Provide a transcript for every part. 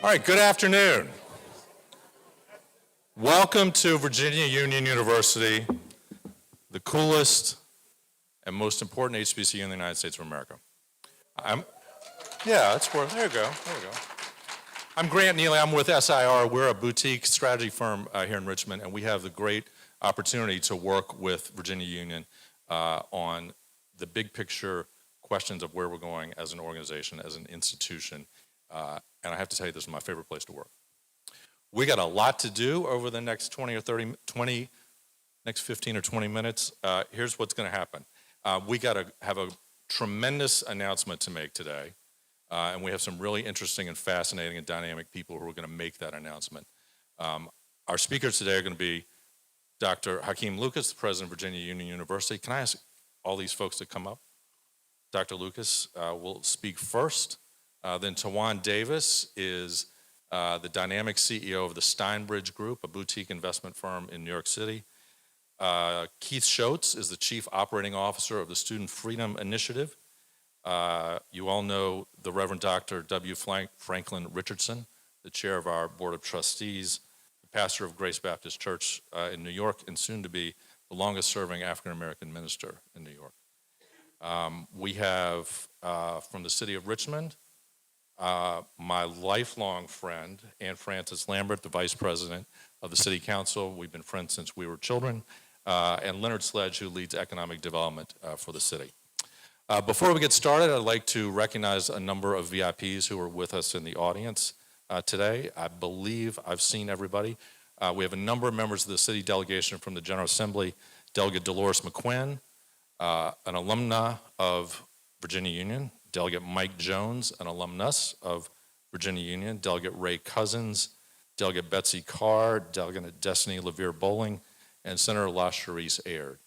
All right, good afternoon. Welcome to Virginia Union University, the coolest and most important HBCU in the United States of America. There you go. I'm Grant Neely. I'm with SIR. We're a boutique strategy firm here in Richmond, and we have the great opportunity to work with Virginia Union on the big picture questions of where we're going as an organization, as an institution. And I have to tell you, this is my favorite place to work. We got a lot to do over the next 15 or 20 minutes. Here's what's going to happen. We got to have a tremendous announcement to make today. And we have some really interesting and fascinating and dynamic people who are going to make that announcement. Our speakers today are going to be Dr. Hakeem Lucas, the president of Virginia Union University. Can I ask all these folks to come up? Dr. Lucas will speak first. Then Tawan Davis is the dynamic CEO of the Steinbridge Group, a boutique investment firm in New York City. Keith Schotz is the Chief Operating Officer of the Student Freedom Initiative. You all know the Reverend Dr. W. Franklin Richardson, the chair of our Board of Trustees, the pastor of Grace Baptist Church in New York, and soon to be the longest-serving African-American minister in New York. We have, from the city of Richmond, my lifelong friend, Ann Frances Lambert, the vice president of the city council. We've been friends since we were children. And Leonard Sledge, who leads economic development for the city. Before we get started, I'd like to recognize a number of VIPs who are with us in the audience today. I believe I've seen everybody. We have a number of members of the city delegation from the General Assembly, Delegate Dolores McQuinn, an alumna of Virginia Union, Delegate Mike Jones, an alumnus of Virginia Union, Delegate Ray Cousins, Delegate Betsy Carr, Delegate Destiny LaVere Bowling, and Senator LaCherice Aird.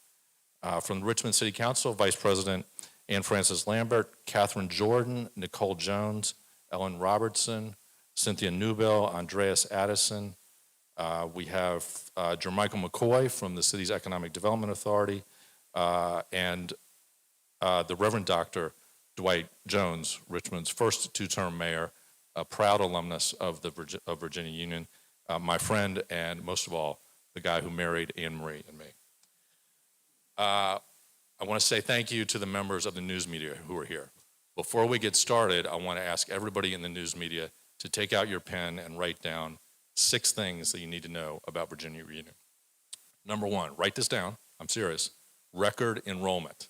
From the Richmond City Council, Vice President Ann Frances Lambert, Catherine Jordan, Nicole Jones, Ellen Robertson, Cynthia Newbell, Andreas Addison. We have Jermichael McCoy from the city's Economic Development Authority, and the Reverend Dr. Dwight Jones, Richmond's first two-term mayor, a proud alumnus of Virginia Union, my friend, and most of all, the guy who married Anne Marie and me. I want to say thank you to the members of the news media who are here. Before we get started, I want to ask everybody in the news media to take out your pen and write down 6 things that you need to know about Virginia Union. Number 1, write this down, I'm serious, record enrollment.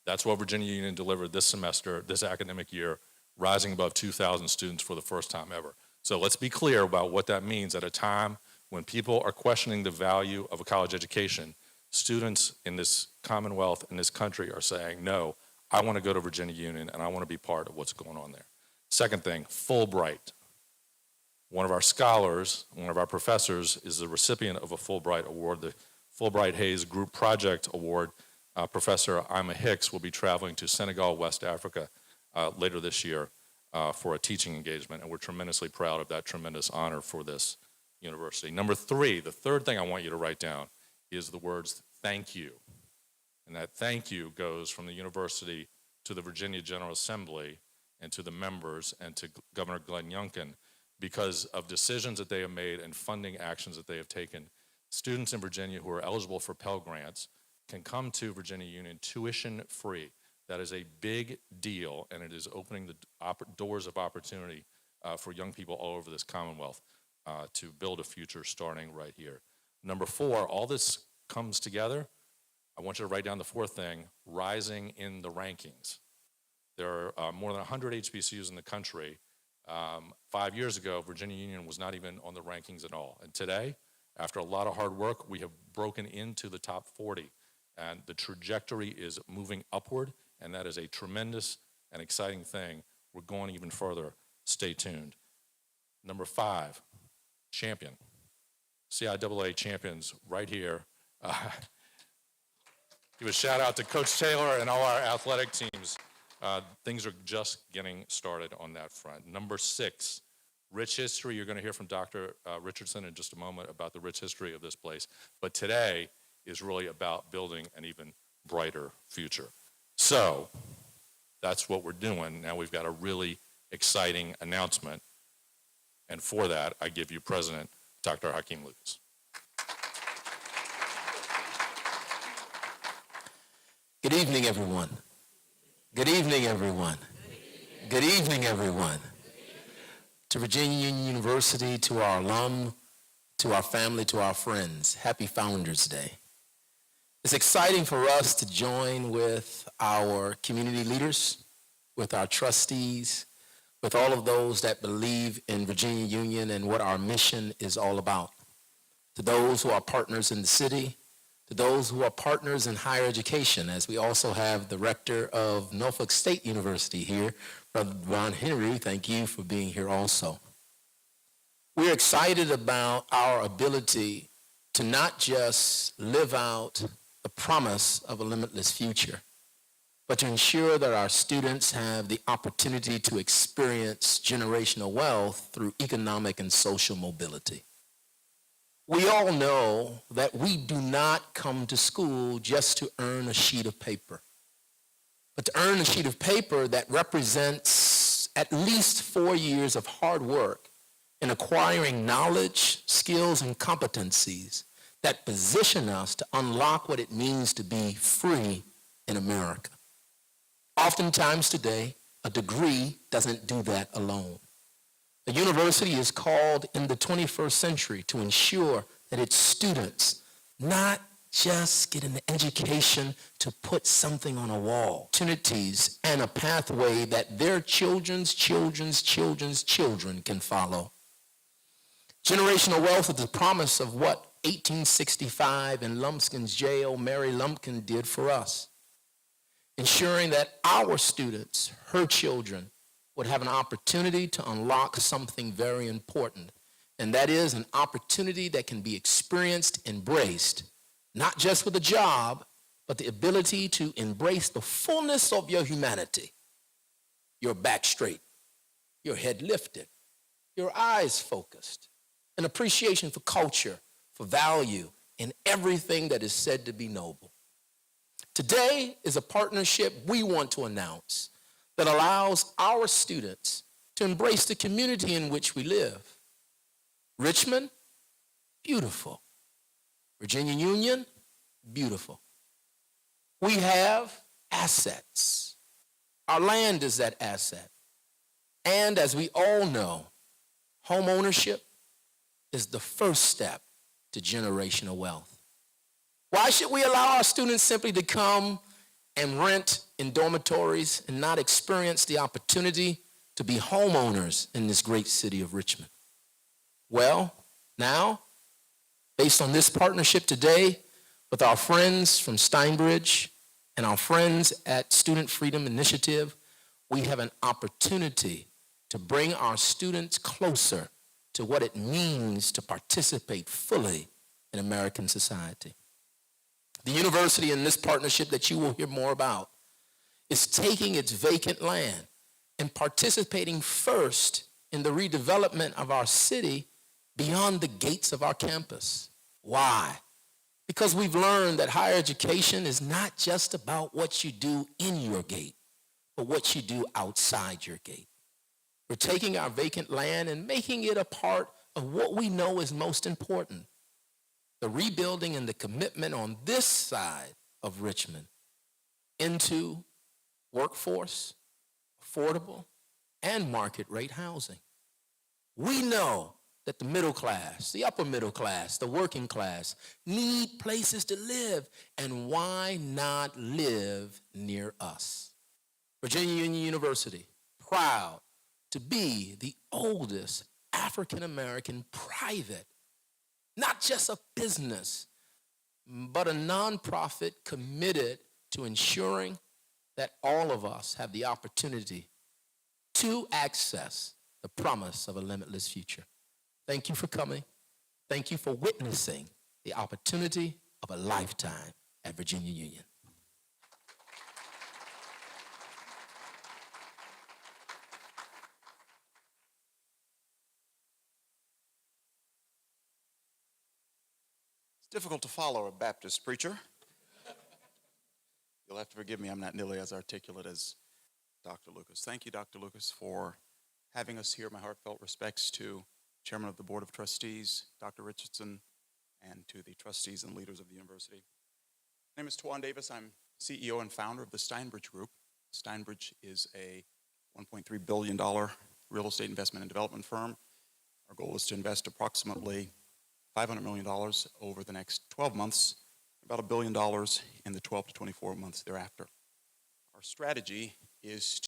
That's what Virginia Union delivered this semester, this academic year, rising above 2,000 students for the first time ever. So let's be clear about what that means at a time when people are questioning the value of a college education. Students in this Commonwealth, in this country, are saying, no, I want to go to Virginia Union and I want to be part of what's going on there. Second thing, Fulbright. One of our scholars, one of our professors, is the recipient of a Fulbright Award, the Fulbright Hayes Group Project Award. Professor Ima Hicks will be traveling to Senegal, West Africa, later this year for a teaching engagement, and we're tremendously proud of that tremendous honor for this university. Number 3, the third thing I want you to write down is the words thank you. And that thank you goes from the university to the Virginia General Assembly and to the members and to Governor Glenn Youngkin because of decisions that they have made and funding actions that they have taken. Students in Virginia who are eligible for Pell Grants can come to Virginia Union tuition-free. That is a big deal, and it is opening the doors of opportunity for young people all over this Commonwealth to build a future starting right here. Number 4, all this comes together. I want you to write down the 4th thing, rising in the rankings. There are more than 100 HBCUs in the country. 5 years ago, Virginia Union was not even on the rankings at all. And today, after a lot of hard work, we have broken into the top 40. And the trajectory is moving upward, and that is a tremendous and exciting thing. We're going even further. Stay tuned. Number 5, champion. CIAA champions right here. Give a shout out to Coach Taylor and all our athletic teams. Things are just getting started on that front. Number 6, rich history. You're going to hear from Dr. Richardson in just a moment about the rich history of this place. But today is really about building an even brighter future. So that's what we're doing. Now we've got a really exciting announcement. And for that, I give you President Dr. Hakeem Lucas. Good evening, everyone. Good evening, everyone. Good evening, everyone. To Virginia Union University, to our alum, to our family, to our friends, happy Founders Day. It's exciting for us to join with our community leaders, with our trustees, with all of those that believe in Virginia Union and what our mission is all about. To those who are partners in the city, to those who are partners in higher education, as we also have the rector of Norfolk State University here, Brother Ron Henry. Thank you for being here also. We're excited about our ability to not just live out the promise of a limitless future, but to ensure that our students have the opportunity to experience generational wealth through economic and social mobility. We all know that we do not come to school just to earn a sheet of paper, but to earn a sheet of paper that represents at least 4 years of hard work in acquiring knowledge, skills, and competencies that position us to unlock what it means to be free in America. Oftentimes today, a degree doesn't do that alone. A university is called in the 21st century to ensure that its students not just get an education to put something on a wall, opportunities and a pathway that their children's children can follow. Generational wealth is the promise of what 1865 in Lumpkin's jail, Mary Lumpkin did for us, ensuring that our students, her children, would have an opportunity to unlock something very important. And that is an opportunity that can be experienced, embraced, not just with a job, but the ability to embrace the fullness of your humanity. Your back straight, your head lifted, your eyes focused, an appreciation for culture, for value, and everything that is said to be noble. Today is a partnership we want to announce that allows our students to embrace the community in which we live. Richmond, beautiful. Virginia Union, beautiful. We have assets. Our land is that asset. And as we all know, home ownership is the first step to generational wealth. Why should we allow our students simply to come and rent in dormitories and not experience the opportunity to be homeowners in this great city of Richmond? Well, now, based on this partnership today with our friends from Steinbridge and our friends at Student Freedom Initiative, we have an opportunity to bring our students closer to what it means to participate fully in American society. The university in this partnership that you will hear more about is taking its vacant land and participating first in the redevelopment of our city beyond the gates of our campus. Why? Because we've learned that higher education is not just about what you do in your gate, but what you do outside your gate. We're taking our vacant land and making it a part of what we know is most important, the rebuilding and the commitment on this side of Richmond into workforce, affordable, and market rate housing. We know that the middle class, the upper middle class, the working class need places to live, and why not live near us? Virginia Union University, proud to be the oldest African-American private, not just a business, but a nonprofit committed to ensuring that all of us have the opportunity to access the promise of a limitless future. Thank you for coming. Thank you for witnessing the opportunity of a lifetime at Virginia Union. It's difficult to follow a Baptist preacher. You'll have to forgive me, I'm not nearly as articulate as Dr. Lucas. Thank you, Dr. Lucas, for having us here. My heartfelt respects to Chairman of the Board of Trustees, Dr. Richardson, and to the trustees and leaders of the university. My name is Tuan Davis. I'm CEO and founder of the Steinbridge Group. Steinbridge is a $1.3 billion real estate investment and development firm. Our goal is to invest approximately $500 million over the next 12 months, about $1 billion in the 12 to 24 months thereafter. Our strategy is